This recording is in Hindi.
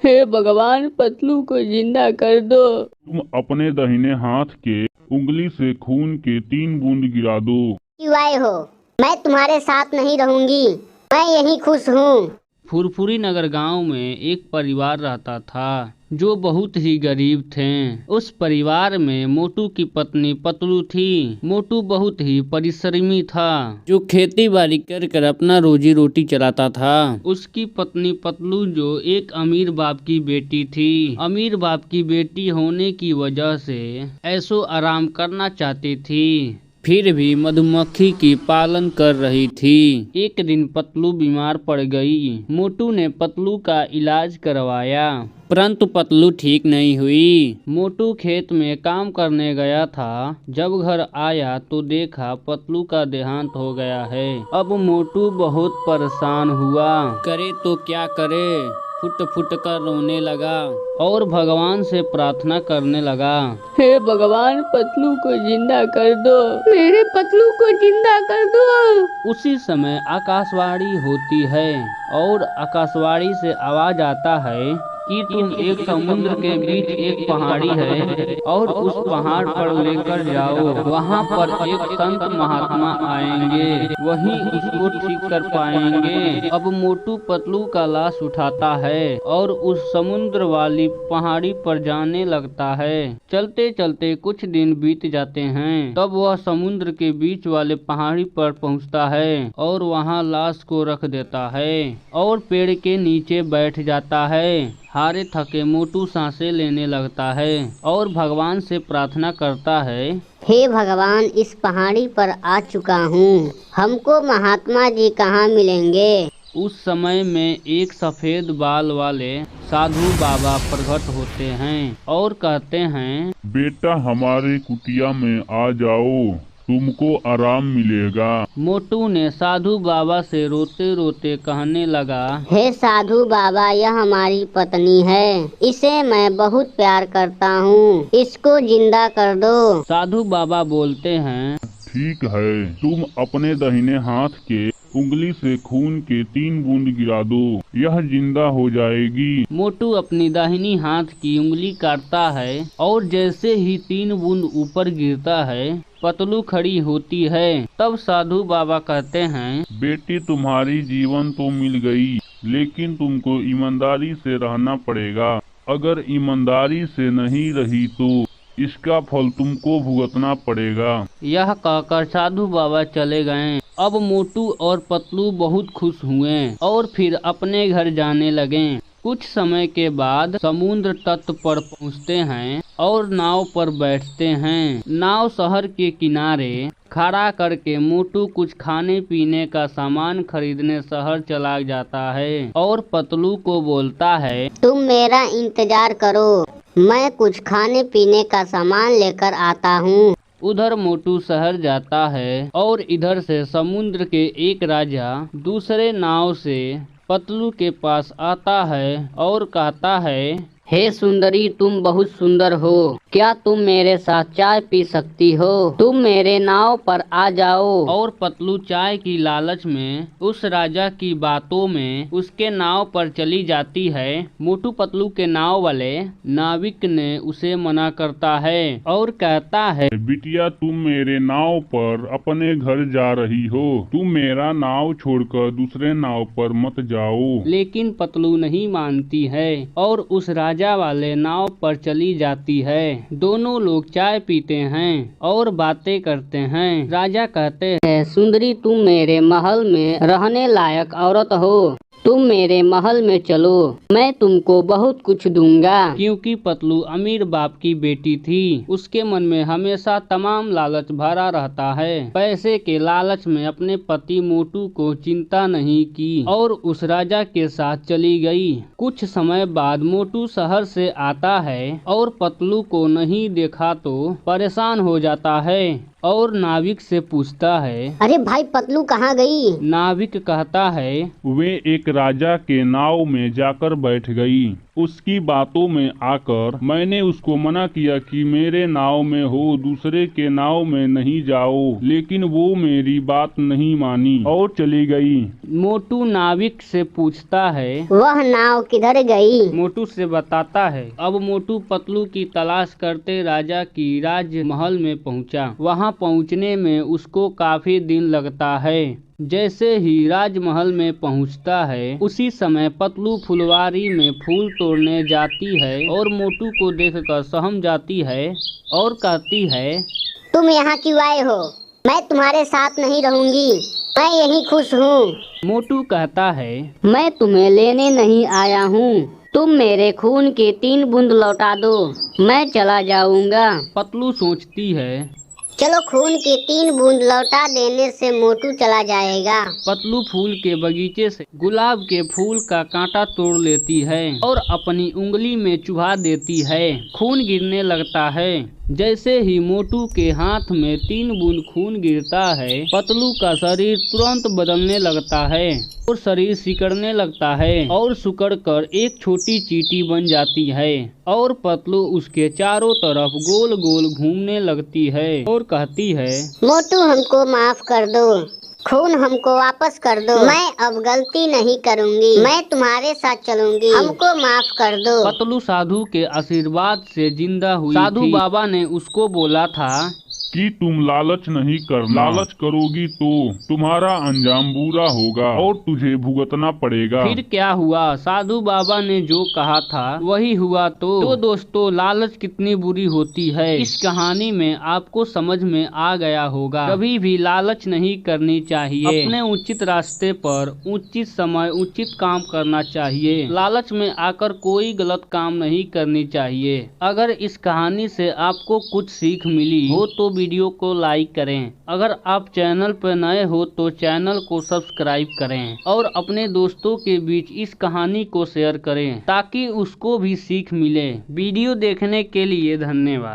हे भगवान, पतलू को जिंदा कर दो। तुम अपने दाहिने हाथ के उंगली से खून के 3 बूंद गिरा दो। क्यों आए हो? मैं तुम्हारे साथ नहीं रहूंगी, मैं यहीं खुश हूँ। फुरफुरी नगर गांव में एक परिवार रहता था जो बहुत ही गरीब थे। उस परिवार में मोटू की पत्नी पतलू थी। मोटू बहुत ही परिश्रमी था जो खेती बाड़ी कर कर अपना रोजी रोटी चलाता था। उसकी पत्नी पतलू जो एक अमीर बाप की बेटी थी। अमीर बाप की बेटी होने की वजह से ऐशो आराम करना चाहती थी, फिर भी मधुमक्खी की पालन कर रही थी। एक दिन पतलू बीमार पड़ गई। मोटू ने पतलू का इलाज करवाया, परंतु पतलू ठीक नहीं हुई। मोटू खेत में काम करने गया था। जब घर आया तो देखा पतलू का देहांत हो गया है। अब मोटू बहुत परेशान हुआ, करे तो क्या करे। फुट फुट कर रोने लगा और भगवान से प्रार्थना करने लगा, हे भगवान, पतलू को जिंदा कर दो, मेरे पतलू को जिंदा कर दो। उसी समय आकाशवाणी होती है और आकाशवाणी से आवाज आता है कि तुम एक समुद्र के बीच एक पहाड़ी है और उस पहाड़ पर लेकर जाओ। वहाँ पर एक संत महात्मा आएंगे, वहीं उसको ठीक कर पाएंगे। अब मोटू पतलू का लाश उठाता है और उस समुद्र वाली पहाड़ी पर जाने लगता है। चलते चलते कुछ दिन बीत जाते हैं। तब वह समुद्र के बीच वाले पहाड़ी पर पहुँचता है और वहाँ लाश को रख देता है और पेड़ के नीचे बैठ जाता है। हारे थके मोटू सांसें लेने लगता है और भगवान से प्रार्थना करता है, हे भगवान, इस पहाड़ी पर आ चुका हूँ, हमको महात्मा जी कहाँ मिलेंगे? उस समय में एक सफेद बाल वाले साधु बाबा प्रकट होते हैं और कहते हैं, बेटा हमारे कुटिया में आ जाओ, तुमको आराम मिलेगा। मोटू ने साधु बाबा से रोते रोते कहने लगा, हे साधु बाबा, यह हमारी पत्नी है, इसे मैं बहुत प्यार करता हूँ, इसको जिंदा कर दो। साधु बाबा बोलते हैं, ठीक है, तुम अपने दाहिने हाथ के उंगली से खून के 3 बूंद गिरा दो, यह जिंदा हो जाएगी। मोटू अपनी दाहिनी हाथ की उंगली काटता है और जैसे ही 3 बूंद ऊपर गिरता है पतलू खड़ी होती है। तब साधु बाबा कहते हैं, बेटी तुम्हारी जीवन तो मिल गई, लेकिन तुमको ईमानदारी से रहना पड़ेगा। अगर ईमानदारी से नहीं रही तो इसका फल तुमको भुगतना पड़ेगा। यह कहकर साधु बाबा चले गए। अब मोटू और पतलू बहुत खुश हुए और फिर अपने घर जाने लगे। कुछ समय के बाद समुद्र तट पर पहुँचते हैं और नाव पर बैठते हैं। नाव शहर के किनारे खड़ा करके मोटू कुछ खाने पीने का सामान खरीदने शहर चला जाता है और पतलू को बोलता है, तुम मेरा इंतजार करो, मैं कुछ खाने पीने का सामान लेकर आता हूँ। उधर मोटू शहर जाता है और इधर से समुद्र के एक राजा दूसरे नाव से पतलू के पास आता है और कहता है, हे सुंदरी, तुम बहुत सुंदर हो, क्या तुम मेरे साथ चाय पी सकती हो? तुम मेरे नाव पर आ जाओ। और पतलू चाय की लालच में उस राजा की बातों में उसके नाव पर चली जाती है। मोटू पतलू के नाव वाले नाविक ने उसे मना करता है और कहता है, बिटिया तुम मेरे नाव पर अपने घर जा रही हो, तुम मेरा नाव छोड़कर दूसरे नाव पर मत जाओ। लेकिन पतलू नहीं मानती है और उस राजा वाले नाव पर चली जाती है। दोनों लोग चाय पीते हैं और बातें करते हैं। राजा कहते हैं, सुंदरी, तुम मेरे महल में रहने लायक औरत हो, तुम मेरे महल में चलो, मैं तुमको बहुत कुछ दूंगा। क्योंकि पतलू अमीर बाप की बेटी थी, उसके मन में हमेशा तमाम लालच भरा रहता है। पैसे के लालच में अपने पति मोटू को चिंता नहीं की और उस राजा के साथ चली गई। कुछ समय बाद मोटू शहर से आता है और पतलू को नहीं देखा तो परेशान हो जाता है और नाविक से पूछता है, अरे भाई पतलू कहाँ गई? नाविक कहता है, वे एक राजा के नाव में जाकर बैठ गई। उसकी बातों में आकर मैंने उसको मना किया कि मेरे नाव में हो, दूसरे के नाव में नहीं जाओ, लेकिन वो मेरी बात नहीं मानी और चली गई। मोटू नाविक से पूछता है, वह नाव किधर गई? मोटू से बताता है। अब मोटू पतलू की तलाश करते राजा की राजमहल में पहुंचा। वहां पहुंचने में उसको काफी दिन लगता है। जैसे ही राजमहल में पहुंचता है, उसी समय पतलू फुलवारी में फूल तोड़ने जाती है और मोटू को देखकर सहम जाती है और कहती है, तुम यहाँ क्यों आए हो? मैं तुम्हारे साथ नहीं रहूंगी, मैं यही खुश हूँ। मोटू कहता है, मैं तुम्हें लेने नहीं आया हूँ, तुम मेरे खून की 3 बूंद लौटा दो, मैं चला जाऊंगा। पतलू सोचती है, चलो खून की 3 बूंद लौटा देने से मोटू चला जाएगा। पतलू फूल के बगीचे से गुलाब के फूल का कांटा तोड़ लेती है और अपनी उंगली में चुभा देती है। खून गिरने लगता है। जैसे ही मोटू के हाथ में 3 बूंद खून गिरता है, पतलू का शरीर तुरंत बदलने लगता है और शरीर सिकुड़ने लगता है और सिकुड़कर एक छोटी चींटी बन जाती है और पतलू उसके चारों तरफ गोल गोल घूमने लगती है और कहती है, मोटू हमको माफ कर दो, खून हमको वापस कर दो, मैं अब गलती नहीं करूँगी, मैं तुम्हारे साथ चलूंगी, हमको माफ कर दो। पतलू साधु के आशीर्वाद से जिंदा हुई साधु बाबा ने उसको बोला था कि तुम लालच नहीं करना, लालच करोगी तो तुम्हारा अंजाम बुरा होगा और तुझे भुगतना पड़ेगा। फिर क्या हुआ? साधु बाबा ने जो कहा था वही हुआ। तो दोस्तों, लालच कितनी बुरी होती है, इस कहानी में आपको समझ में आ गया होगा। कभी भी लालच नहीं करनी चाहिए, अपने उचित रास्ते पर उचित समय उचित काम करना चाहिए। लालच में आकर कोई गलत काम नहीं करनी चाहिए। अगर इस कहानी से आपको कुछ सीख मिली हो तो वीडियो को लाइक करें। अगर आप चैनल पर नए हो तो चैनल को सब्सक्राइब करें और अपने दोस्तों के बीच इस कहानी को शेयर करें ताकि उसको भी सीख मिले। वीडियो देखने के लिए धन्यवाद।